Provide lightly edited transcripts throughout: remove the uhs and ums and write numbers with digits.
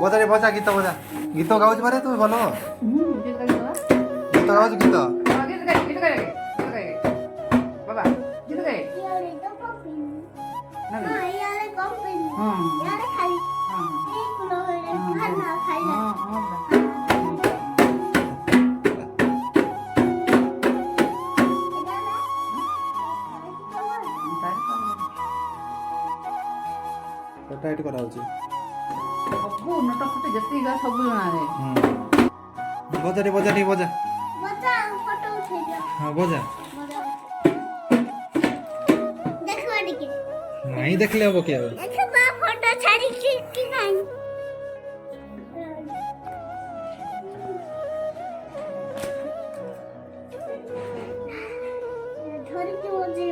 ବଜା ରେ ବଜା ଗୀତ ବଜା ଗୀତ ଗାଉଛୁ ବାରେ ତୁ ଭଲ ଗୀତ ଗାଉଛୁ ଗୀତ बाबा गीत गाए यारे तो कॉफी ना हां यारे कॉफी हां यारे खाली हां एक लोहे खाना खाइला हां टाइट करा होची सब नट फटे जति गा सब जना रे बजा रे बजा बच्चा फोटो उठे जा हां बजा देखो अडिके नहीं देखले हबो क्या देखो बा फोटो छाड़ी की नहीं धर के बजे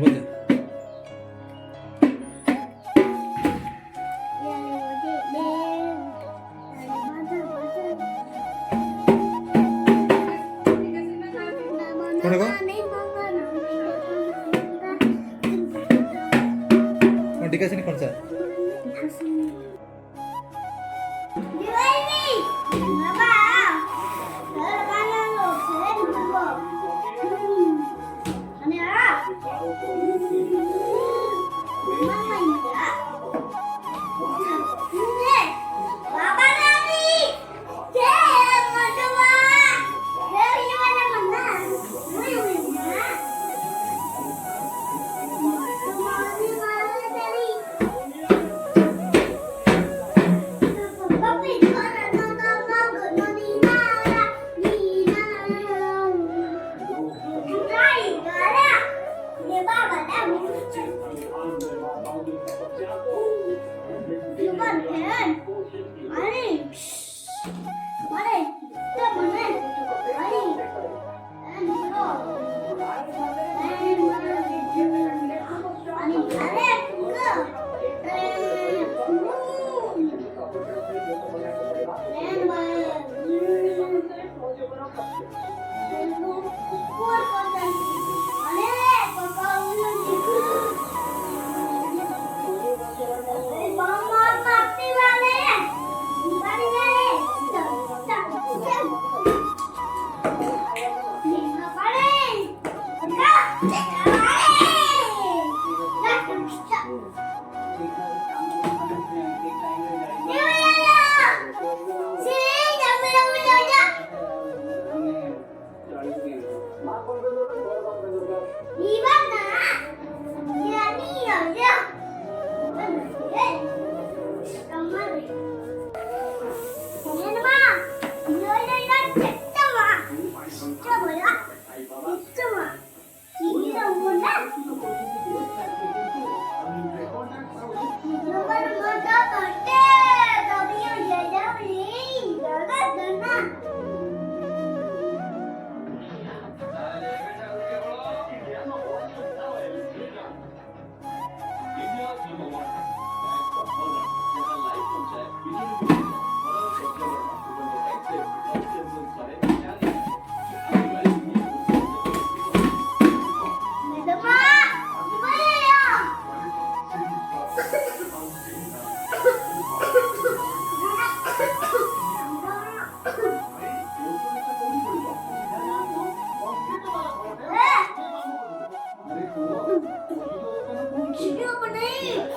बजा यारे बजे दे यारे बजा कौन है नहीं कौन टिका से कौन सा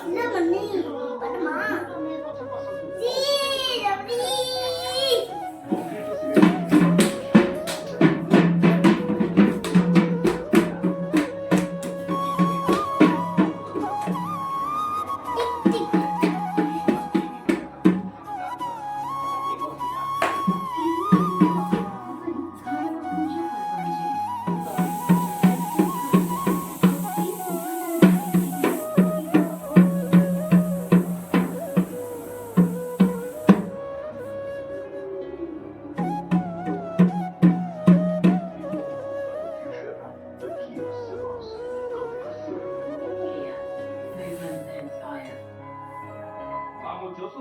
Siapa nih?